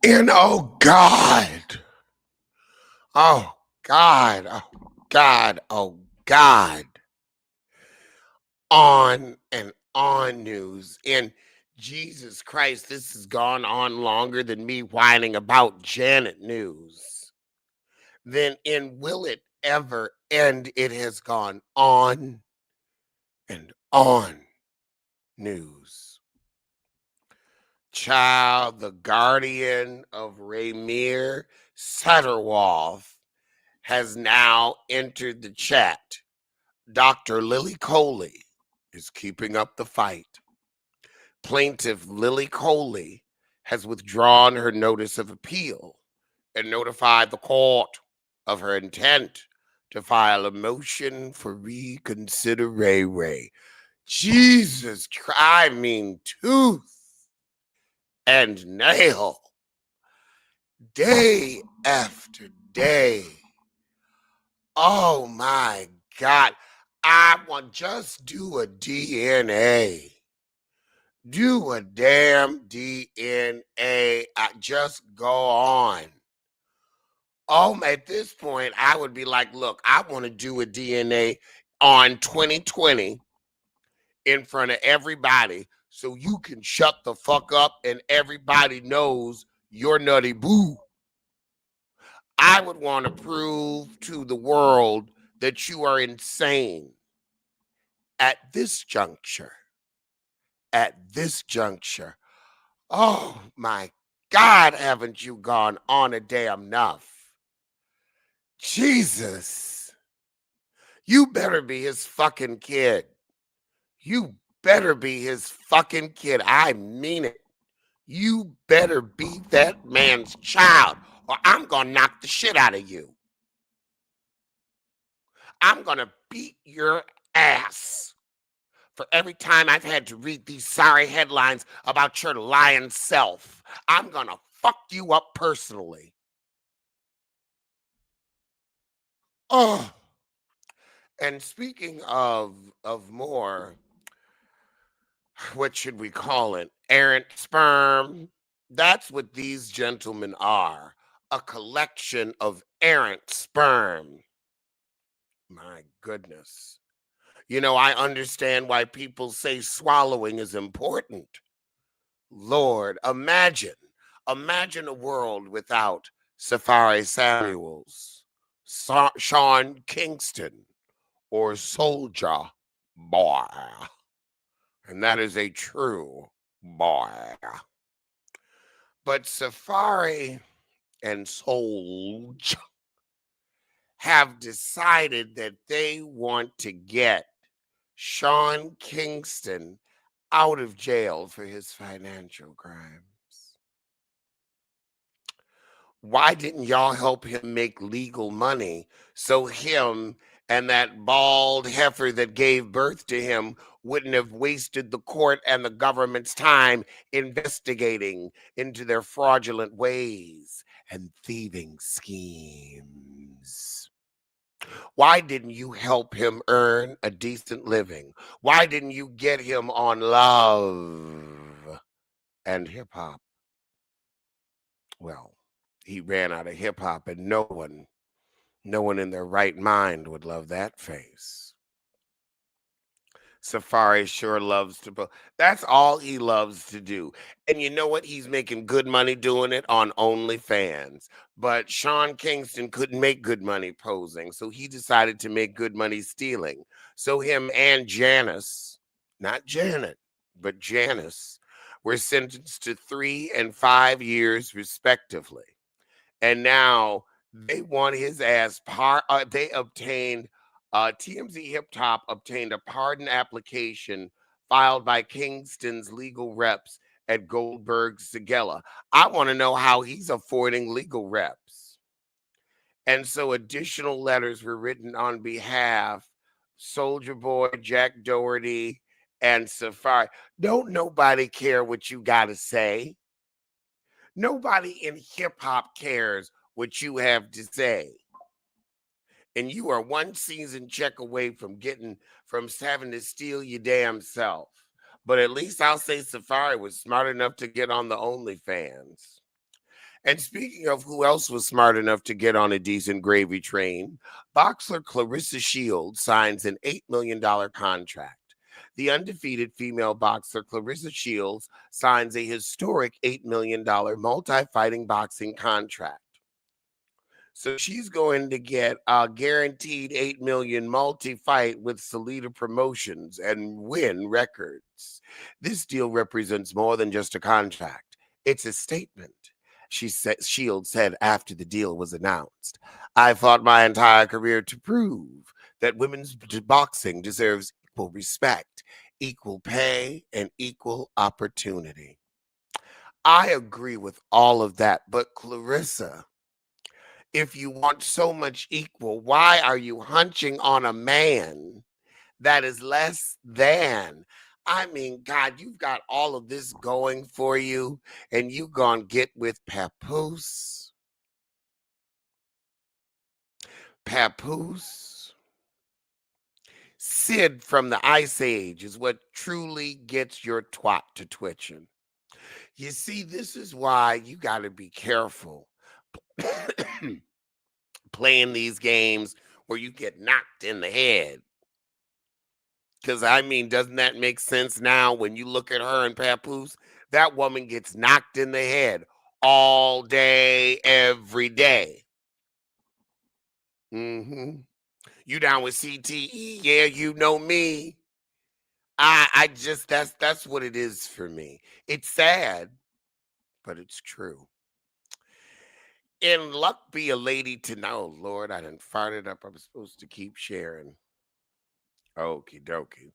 And oh God, oh God, oh God, oh God, on and on news. And Jesus Christ, this has gone on longer than me whining about Janet news. Then in will it ever end? It has gone on and on news. Child, the guardian of Raymir Satterwolf has now entered the chat. Dr. Lily Coley is keeping up the fight. Plaintiff Lily Coley has withdrawn her notice of appeal and notified the court of her intent to file a motion for reconsideration. Jesus Christ, I mean, tooth and nail, day after day. Oh my God. I want just do a DNA. Do a damn DNA. Just go on. At this point, I would be like, look, I want to do a DNA on 2020 in front of everybody so you can shut the fuck up and everybody knows you're nutty boo. I would want to prove to the world that you are insane at this juncture. At this juncture. Oh my God, haven't you gone on a damn enough? Jesus. You better be his fucking kid. You better be his fucking kid. I mean it. You better be that man's child, or I'm gonna knock the shit out of you. I'm gonna beat your ass for every time I've had to read these sorry headlines about your lying self. I'm gonna fuck you up personally. Oh, and speaking of more, what should we call it? Errant sperm. That's what these gentlemen are. A collection of errant sperm. My goodness. I understand why people say swallowing is important. Lord, imagine a world without Safari Samuels, Sean Kingston, or Soldier Boy. And that is a true boy. But Safari and Soldier have decided that they want to get Sean Kingston out of jail for his financial crimes. Why didn't y'all help him make legal money so him and that bald heifer that gave birth to him wouldn't have wasted the court and the government's time investigating into their fraudulent ways and thieving schemes? Why didn't you help him earn a decent living? Why didn't you get him on Love and Hip Hop? Well, he ran out of hip hop and no one in their right mind would love that face. Safari sure loves to that's all he loves to do. And you know what? He's making good money doing it on OnlyFans. But Sean Kingston couldn't make good money posing, so he decided to make good money stealing. So him and Janice, not Janet, but Janice, were sentenced to 3 and 5 years respectively. And now they want his ass they obtained TMZ Hip Hop obtained a pardon application filed by Kingston's legal reps at Goldberg Segella. I want to know how he's affording legal reps. And so additional letters were written on behalf Soldier Boy, Jack Doherty, and Safari. Don't nobody care what you got to say. Nobody in hip hop cares what you have to say. And you are one season check away from having to steal your damn self. But at least I'll say Safari was smart enough to get on the OnlyFans. And speaking of who else was smart enough to get on a decent gravy train, boxer Clarissa Shields signs an $8 million contract. The undefeated female boxer Clarissa Shields signs a historic $8 million multi fighting boxing contract. So she's going to get a guaranteed 8 million multi-fight with Salida Promotions and win records. This deal represents more than just a contract. It's a statement. Shield said after the deal was announced. I fought my entire career to prove that women's boxing deserves equal respect, equal pay, and equal opportunity. I agree with all of that, but Clarissa, if you want so much equal, why are you hunching on a man that is less than? I mean, God, you've got all of this going for you, and you gonna get with Papoose. Papoose. Sid from the Ice Age is what truly gets your twat to twitching. You see, this is why you got to be careful playing these games where you get knocked in the head. Because, I mean, doesn't that make sense now when you look at her and Papoose? That woman gets knocked in the head all day, every day. You down with CTE? Yeah, you know me. I just that's what it is for me. It's sad, but it's true. In luck be a lady to know. Lord, I done farted up. I'm supposed to keep sharing. Okie dokie.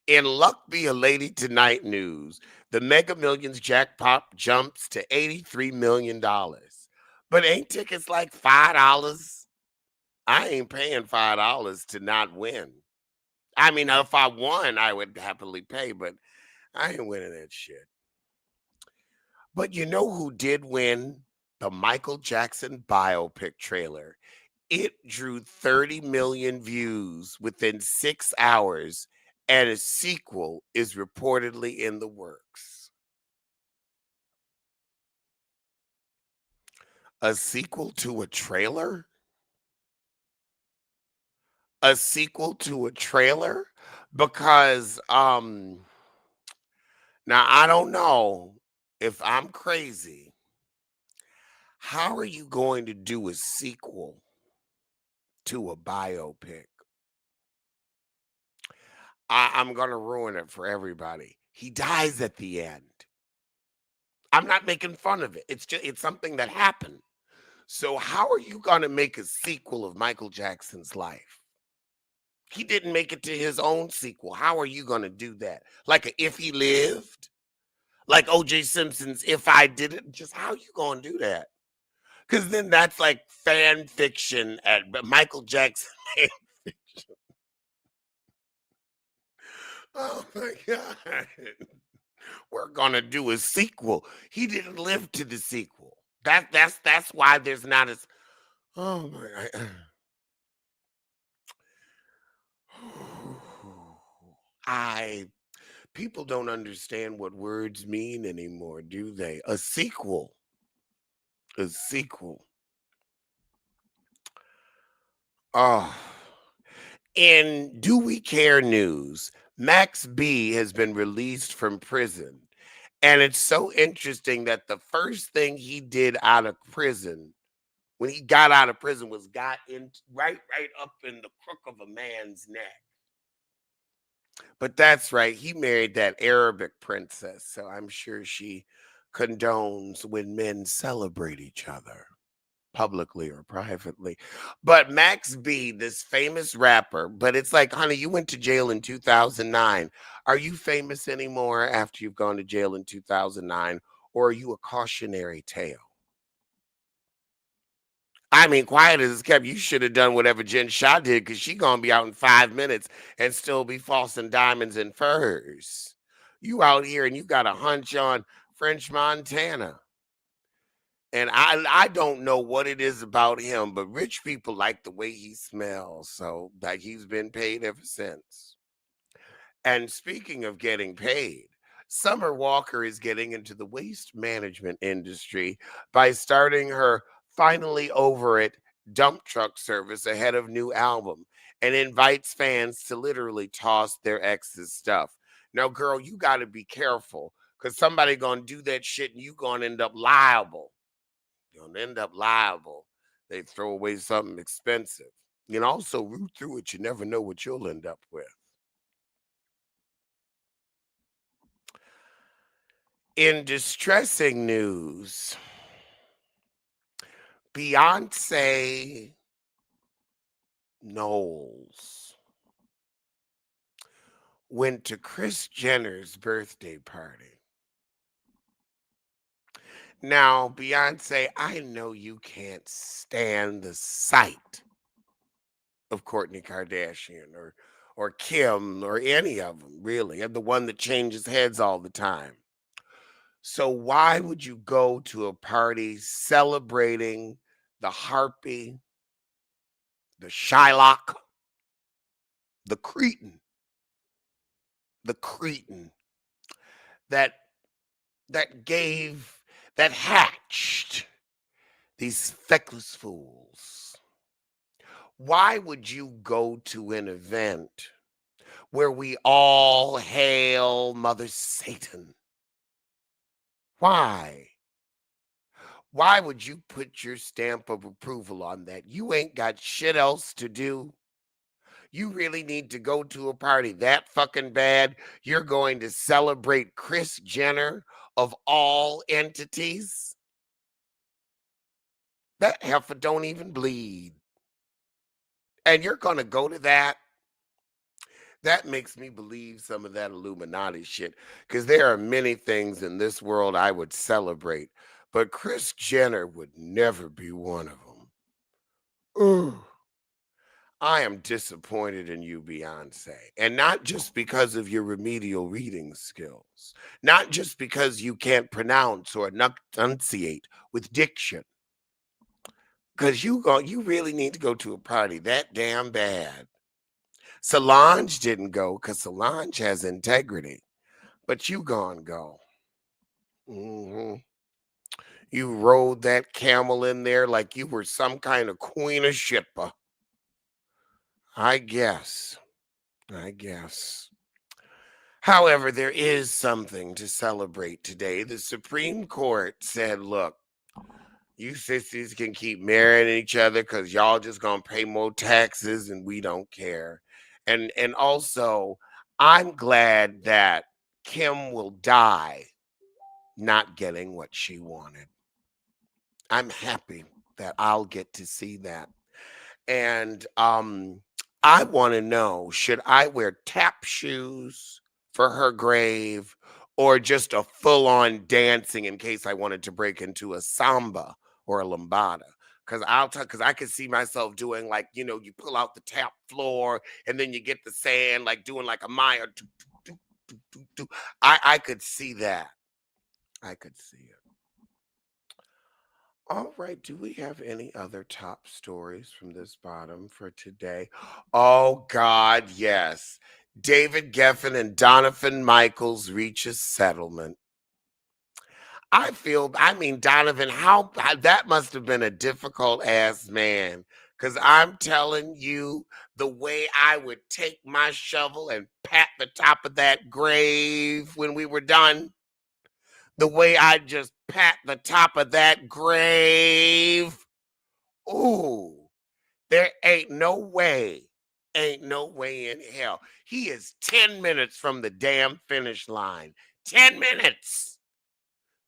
In luck be a lady tonight news, the Mega Millions jackpot jumps to $83 million. But ain't tickets like $5? I ain't paying $5 to not win. I mean, if I won, I would happily pay, but I ain't winning that shit. But you know who did win? The Michael Jackson biopic trailer. It drew 30 million views within 6 hours, and a sequel is reportedly in the works. A sequel to a trailer? A sequel to a trailer? Because now I don't know if I'm crazy. How are you going to do a sequel to a biopic? I'm going to ruin it for everybody. He dies at the end. I'm not making fun of it. It's something that happened. So how are you going to make a sequel of Michael Jackson's life? He didn't make it to his own sequel. How are you going to do that? Like If He Lived? Like OJ Simpson's If I Did It? Just how you going to do that? Because then that's like fan fiction at Michael Jackson. Oh my God. We're gonna do a sequel. He didn't live to the sequel. That's why there's not as oh my I people don't understand what words mean anymore, do they? A sequel. A sequel. Oh. In Do We Care news, Max B has been released from prison. And it's so interesting that the first thing he did out of prison, when he got out of prison, was got in right up in the crook of a man's neck. But that's right, he married that Arabic princess, so I'm sure she condones when men celebrate each other publicly or privately. But Max B, this famous rapper, but it's like, honey, you went to jail in 2009. Are you famous anymore after you've gone to jail in 2009? Or are you a cautionary tale? I mean, quiet as it's kept, you should have done whatever Jen Shaw did because she gonna be out in 5 minutes and still be falsing diamonds and furs. You out here and you got a hunch on French Montana. And I don't know what it is about him, but rich people like the way he smells. So like he's been paid ever since. And speaking of getting paid, Summer Walker is getting into the waste management industry by starting her Finally Over It dump truck service ahead of new album and invites fans to literally toss their ex's stuff. Now, girl, you got to be careful because somebody going to do that shit and you going to end up liable. You're going to end up liable. They throw away something expensive. You can also root through it. You never know what you'll end up with. In distressing news, Beyonce Knowles went to Kris Jenner's birthday party. Now, Beyonce, I know you can't stand the sight of Kourtney Kardashian or Kim or any of them, really, and the one that changes heads all the time. So why would you go to a party celebrating the harpy, the Shylock, the cretin that gave that hatched these feckless fools? Why would you go to an event where we all hail Mother Satan? Why? Why would you put your stamp of approval on that? You ain't got shit else to do. You really need to go to a party that fucking bad. You're going to celebrate Kris Jenner of all entities. That heifer don't even bleed. And you're going to go to that? That makes me believe some of that Illuminati shit. Because there are many things in this world I would celebrate. But Kris Jenner would never be one of them. Ugh. I am disappointed in you, Beyonce. And not just because of your remedial reading skills, not just because you can't pronounce or enunciate with diction. Because you really need to go to a party that damn bad. Solange didn't go because Solange has integrity, but you gonna go. Mhm. You rode that camel in there like you were some kind of queen of Shitba. I guess. I guess. However, there is something to celebrate today. The Supreme Court said, look, you sissies can keep marrying each other because y'all just gonna pay more taxes and we don't care. And also, I'm glad that Kim will die not getting what she wanted. I'm happy that I'll get to see that. And I want to know, should I wear tap shoes for her grave or just a full-on dancing in case I wanted to break into a samba or a lambada? Because I could see myself doing, like, you pull out the tap floor and then you get the sand, like doing like a Maya. I could see that. I could see it. All right. Do we have any other top stories from this bottom for today? Oh, God, yes. David Geffen and Donovan Michaels reach a settlement. Donovan, that must have been a difficult ass man. Because I'm telling you, the way I would take my shovel and pat the top of that grave when we were done, the way I just pat the top of that grave. Ooh, there ain't no way in hell. He is 10 minutes from the damn finish line. 10 minutes.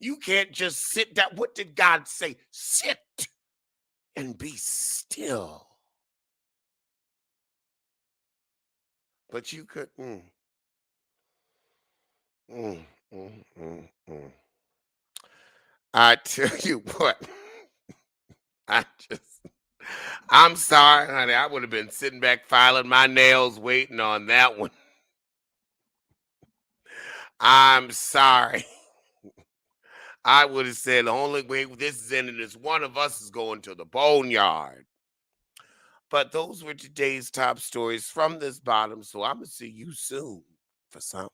You can't just sit down. What did God say? Sit and be still. But you could, mm, mm, mm, mm. I tell you what, I just, I'm sorry, honey. I would have been sitting back filing my nails waiting on that one. I'm sorry. I would have said the only way this is ending is one of us is going to the boneyard. But those were today's top stories from this bottom. So I'm going to see you soon for something.